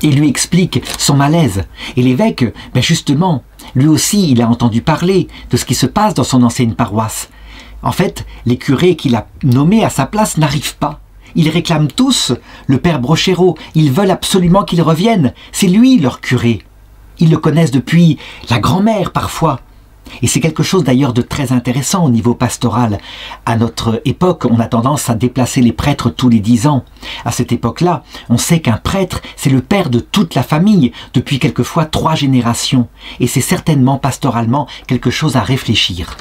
[SPEAKER 1] et lui explique son malaise. Et l'évêque, ben justement, lui aussi, il a entendu parler de ce qui se passe dans son ancienne paroisse. En fait, les curés qu'il a nommés à sa place n'arrivent pas. Ils réclament tous le père Brochero. Ils veulent absolument qu'il revienne. C'est lui leur curé. Ils le connaissent depuis la grand-mère parfois. Et c'est quelque chose d'ailleurs de très intéressant au niveau pastoral. À notre époque, on a tendance à déplacer les prêtres tous les 10 ans. À cette époque-là, on sait qu'un prêtre, c'est le père de toute la famille, depuis quelquefois 3 générations. Et c'est certainement pastoralement quelque chose à réfléchir.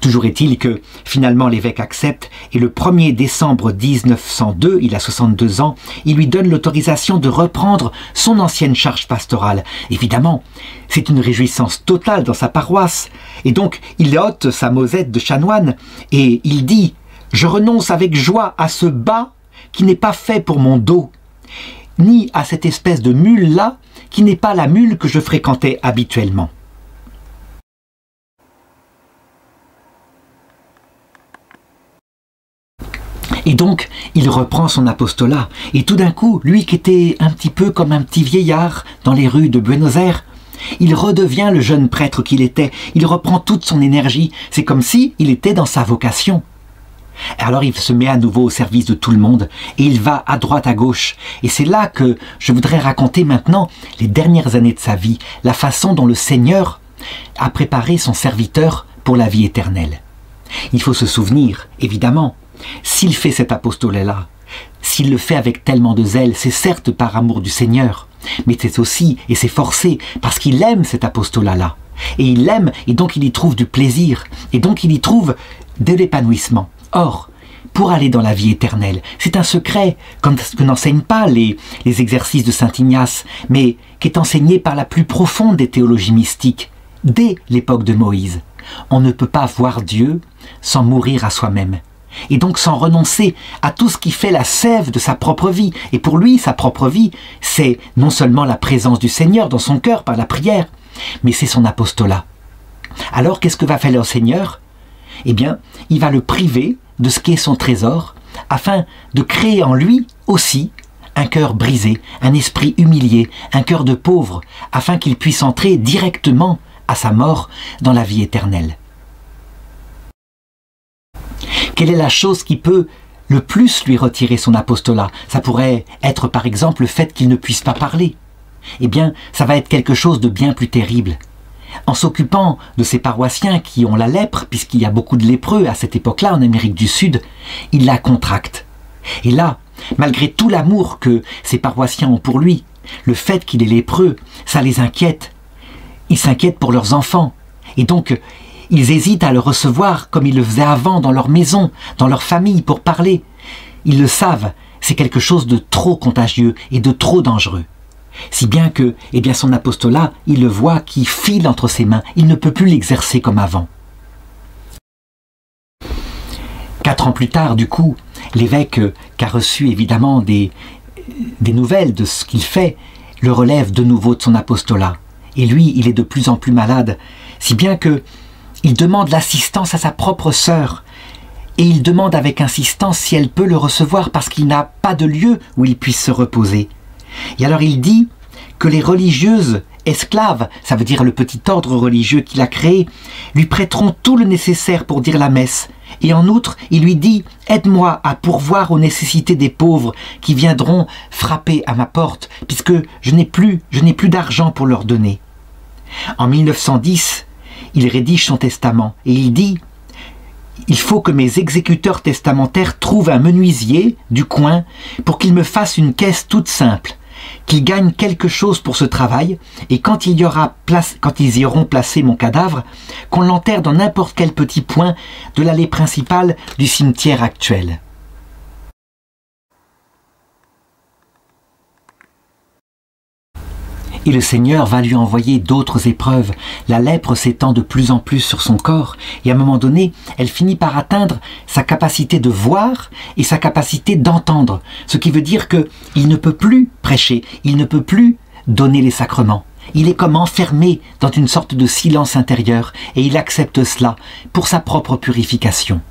[SPEAKER 1] Toujours est-il que finalement l'évêque accepte et le 1er décembre 1902, il a 62 ans, il lui donne l'autorisation de reprendre son ancienne charge pastorale. Évidemment, c'est une réjouissance totale dans sa paroisse. Et donc, il ôte sa mosette de chanoine et il dit « Je renonce avec joie à ce bas qui n'est pas fait pour mon dos, ni à cette espèce de mule-là qui n'est pas la mule que je fréquentais habituellement. » Et donc, il reprend son apostolat. Et tout d'un coup, lui qui était un petit peu comme un petit vieillard dans les rues de Buenos Aires, il redevient le jeune prêtre qu'il était. Il reprend toute son énergie. C'est comme si il était dans sa vocation. Alors il se met à nouveau au service de tout le monde et il va à droite à gauche. Et c'est là que je voudrais raconter maintenant les dernières années de sa vie, la façon dont le Seigneur a préparé son serviteur pour la vie éternelle. Il faut se souvenir, évidemment, s'il fait cet apostolat-là, s'il le fait avec tellement de zèle, c'est certes par amour du Seigneur, mais c'est aussi, et c'est forcé, parce qu'il aime cet apostolat-là. Et il l'aime, et donc il y trouve du plaisir, et donc il y trouve de l'épanouissement. Or, pour aller dans la vie éternelle, c'est un secret que n'enseignent pas les exercices de saint Ignace, mais qui est enseigné par la plus profonde des théologies mystiques, dès l'époque de Moïse. On ne peut pas voir Dieu sans mourir à soi-même. Et donc sans renoncer à tout ce qui fait la sève de sa propre vie. Et pour lui, sa propre vie, c'est non seulement la présence du Seigneur dans son cœur par la prière, mais c'est son apostolat. Alors qu'est-ce que va faire le Seigneur? Eh bien, il va le priver de ce qui est son trésor, afin de créer en lui aussi un cœur brisé, un esprit humilié, un cœur de pauvre, afin qu'il puisse entrer directement à sa mort dans la vie éternelle. Quelle est la chose qui peut le plus lui retirer son apostolat? Ça pourrait être par exemple le fait qu'il ne puisse pas parler. Eh bien, ça va être quelque chose de bien plus terrible. En s'occupant de ces paroissiens qui ont la lèpre, puisqu'il y a beaucoup de lépreux à cette époque-là en Amérique du Sud, il la contracte. Et là, malgré tout l'amour que ces paroissiens ont pour lui, le fait qu'il est lépreux, ça les inquiète. Ils s'inquiètent pour leurs enfants. Et donc, ils hésitent à le recevoir comme ils le faisaient avant dans leur maison, dans leur famille, pour parler. Ils le savent, c'est quelque chose de trop contagieux et de trop dangereux. Si bien que, eh bien son apostolat, il le voit qui file entre ses mains, il ne peut plus l'exercer comme avant. 4 ans plus tard, du coup, l'évêque, qui a reçu évidemment des nouvelles de ce qu'il fait, le relève de nouveau de son apostolat. Et lui, il est de plus en plus malade, si bien que il demande l'assistance à sa propre sœur. Et il demande avec insistance si elle peut le recevoir parce qu'il n'a pas de lieu où il puisse se reposer. Et alors il dit que les religieuses esclaves, ça veut dire le petit ordre religieux qu'il a créé, lui prêteront tout le nécessaire pour dire la messe. Et en outre, il lui dit « Aide-moi à pourvoir aux nécessités des pauvres qui viendront frapper à ma porte, puisque je n'ai plus d'argent pour leur donner. » En 1910, il rédige son testament et il dit « Il faut que mes exécuteurs testamentaires trouvent un menuisier du coin pour qu'il me fasse une caisse toute simple, qu'ils gagnent quelque chose pour ce travail, et quand ils y auront placé mon cadavre, qu'on l'enterre dans n'importe quel petit point de l'allée principale du cimetière actuel. » Et le Seigneur va lui envoyer d'autres épreuves. La lèpre s'étend de plus en plus sur son corps, et à un moment donné, elle finit par atteindre sa capacité de voir et sa capacité d'entendre. Ce qui veut dire qu'il ne peut plus prêcher, il ne peut plus donner les sacrements. Il est comme enfermé dans une sorte de silence intérieur, et il accepte cela pour sa propre purification.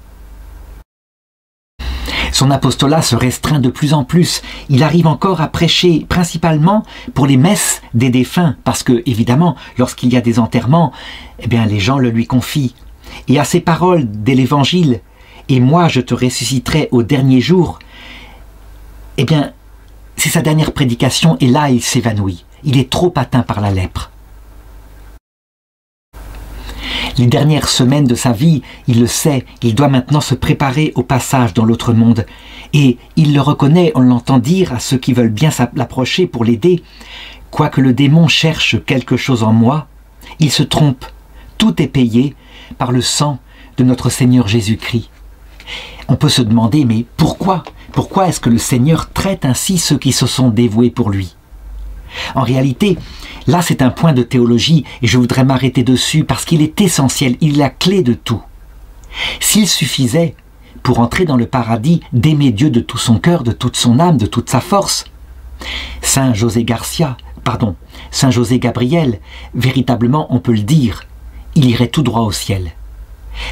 [SPEAKER 1] Son apostolat se restreint de plus en plus. Il arrive encore à prêcher principalement pour les messes des défunts, parce que, évidemment, lorsqu'il y a des enterrements, eh bien, les gens le lui confient. Et à ces paroles de l'Évangile, « Et moi, je te ressusciterai au dernier jour », eh bien, c'est sa dernière prédication, et là, il s'évanouit. Il est trop atteint par la lèpre. Les dernières semaines de sa vie, il le sait, il doit maintenant se préparer au passage dans l'autre monde. Et il le reconnaît, on l'entend dire à ceux qui veulent bien l'approcher pour l'aider, « Quoique le démon cherche quelque chose en moi, il se trompe. Tout est payé par le sang de notre Seigneur Jésus-Christ. » On peut se demander, mais pourquoi? Pourquoi est-ce que le Seigneur traite ainsi ceux qui se sont dévoués pour lui? En réalité, là c'est un point de théologie et je voudrais m'arrêter dessus parce qu'il est essentiel, il est la clé de tout. S'il suffisait, pour entrer dans le paradis, d'aimer Dieu de tout son cœur, de toute son âme, de toute sa force, Saint José Gabriel, véritablement on peut le dire, il irait tout droit au ciel.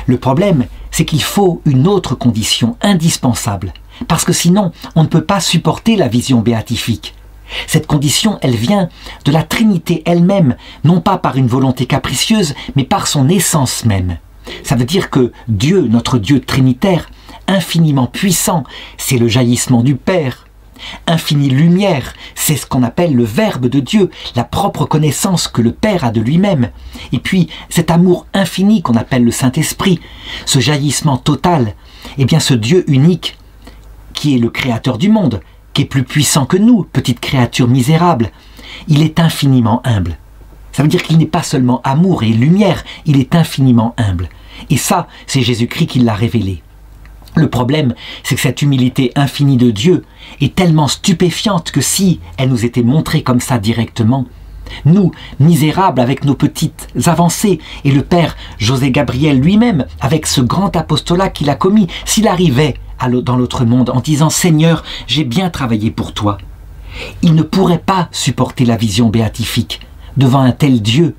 [SPEAKER 1] Le problème, c'est qu'il faut une autre condition indispensable, parce que sinon on ne peut pas supporter la vision béatifique. Cette condition, elle vient de la Trinité elle-même, non pas par une volonté capricieuse, mais par son essence même. Ça veut dire que Dieu, notre Dieu trinitaire, infiniment puissant, c'est le jaillissement du Père. Infinie lumière, c'est ce qu'on appelle le Verbe de Dieu, la propre connaissance que le Père a de lui-même. Et puis cet amour infini qu'on appelle le Saint-Esprit, ce jaillissement total, eh bien ce Dieu unique, qui est le Créateur du monde, qui est plus puissant que nous, petite créature misérable, il est infiniment humble. Ça veut dire qu'il n'est pas seulement amour et lumière, il est infiniment humble. Et ça, c'est Jésus-Christ qui l'a révélé. Le problème, c'est que cette humilité infinie de Dieu est tellement stupéfiante que si elle nous était montrée comme ça directement, nous, misérables avec nos petites avancées, et le Père José Gabriel lui-même, avec ce grand apostolat qu'il a commis, s'il arrivait dans l'autre monde en disant « Seigneur, j'ai bien travaillé pour toi », il ne pourrait pas supporter la vision béatifique devant un tel Dieu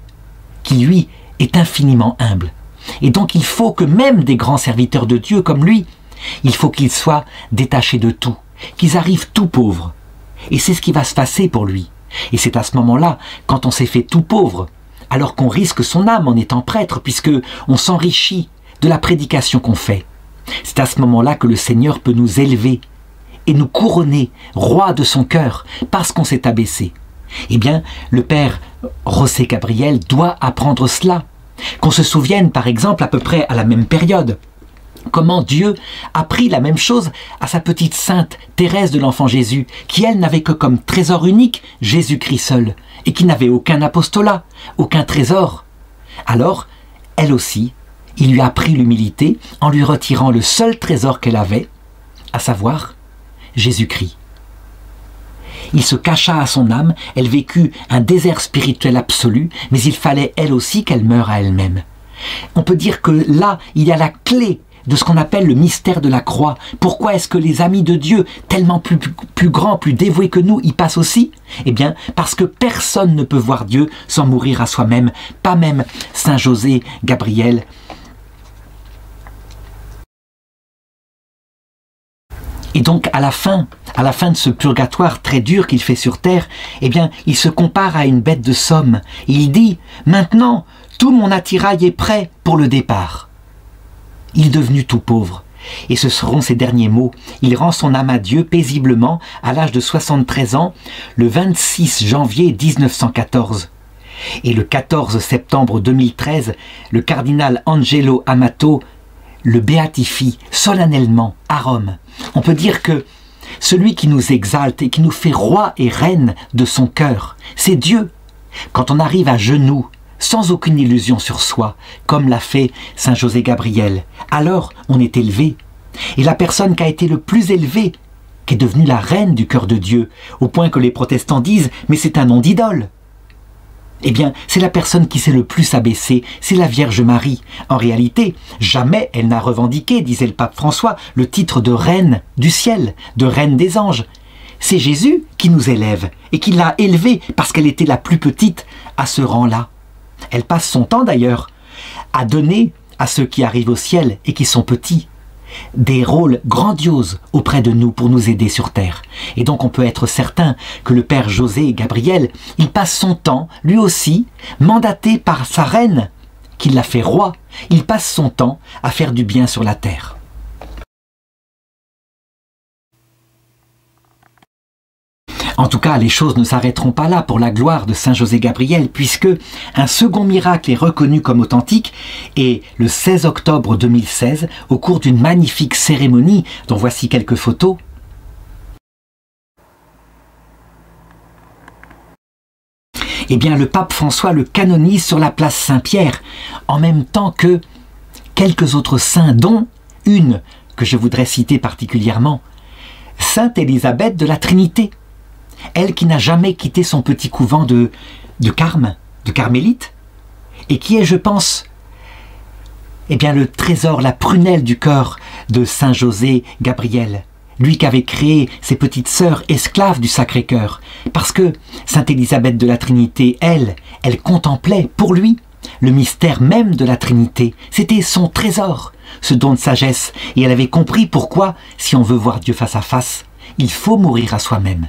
[SPEAKER 1] qui, lui, est infiniment humble. Et donc il faut que même des grands serviteurs de Dieu comme lui, il faut qu'ils soient détachés de tout, qu'ils arrivent tout pauvres. Et c'est ce qui va se passer pour lui. Et c'est à ce moment-là, quand on s'est fait tout pauvre, alors qu'on risque son âme en étant prêtre, puisque on s'enrichit de la prédication qu'on fait. C'est à ce moment-là que le Seigneur peut nous élever et nous couronner roi de son cœur parce qu'on s'est abaissé. Eh bien, le Père José Gabriel doit apprendre cela. Qu'on se souvienne, par exemple, à peu près à la même période, comment Dieu a pris la même chose à sa petite sainte Thérèse de l'Enfant Jésus, qui elle n'avait que comme trésor unique Jésus-Christ seul, et qui n'avait aucun apostolat, aucun trésor. Alors, elle aussi, il lui a appris l'humilité en lui retirant le seul trésor qu'elle avait, à savoir Jésus-Christ. Il se cacha à son âme, elle vécut un désert spirituel absolu, mais il fallait elle aussi qu'elle meure à elle-même. On peut dire que là, il y a la clé de ce qu'on appelle le mystère de la croix. Pourquoi est-ce que les amis de Dieu, tellement plus grands, plus dévoués que nous, y passent aussi? Eh bien, parce que personne ne peut voir Dieu sans mourir à soi-même, pas même Saint José Gabriel. Et donc, à la fin de ce purgatoire très dur qu'il fait sur terre, eh bien, il se compare à une bête de somme. Il dit, maintenant, tout mon attirail est prêt pour le départ. Il est devenu tout pauvre. Et ce seront ses derniers mots. Il rend son âme à Dieu paisiblement à l'âge de 73 ans, le 26 janvier 1914. Et le 14 septembre 2013, le cardinal Angelo Amato le béatifie solennellement à Rome. On peut dire que celui qui nous exalte et qui nous fait roi et reine de son cœur, c'est Dieu. Quand on arrive à genoux, sans aucune illusion sur soi, comme l'a fait Saint José Gabriel, alors on est élevé. Et la personne qui a été le plus élevée, qui est devenue la reine du cœur de Dieu, au point que les protestants disent « mais c'est un nom d'idole ». Eh bien, c'est la personne qui s'est le plus abaissée, c'est la Vierge Marie. En réalité, jamais elle n'a revendiqué, disait le pape François, le titre de reine du ciel, de reine des anges. C'est Jésus qui nous élève et qui l'a élevée parce qu'elle était la plus petite à ce rang-là. Elle passe son temps d'ailleurs à donner à ceux qui arrivent au ciel et qui sont petits des rôles grandioses auprès de nous pour nous aider sur terre. Et donc on peut être certain que le Père José Gabriel, il passe son temps, lui aussi, mandaté par sa reine, qui l'a fait roi, il passe son temps à faire du bien sur la terre. En tout cas, les choses ne s'arrêteront pas là pour la gloire de Saint José Gabriel, puisque un second miracle est reconnu comme authentique, et le 16 octobre 2016, au cours d'une magnifique cérémonie, dont voici quelques photos, eh bien, le pape François le canonise sur la place Saint-Pierre, en même temps que quelques autres saints, dont une que je voudrais citer particulièrement, Sainte Élisabeth de la Trinité, elle qui n'a jamais quitté son petit couvent de Carme, de Carmélite, et qui est, je pense, eh bien, le trésor, la prunelle du cœur de Saint José Gabriel, lui qui avait créé ses petites sœurs esclaves du Sacré-Cœur, parce que Sainte Élisabeth de la Trinité, elle contemplait pour lui le mystère même de la Trinité. C'était son trésor, ce don de sagesse, et elle avait compris pourquoi, si on veut voir Dieu face à face, il faut mourir à soi-même.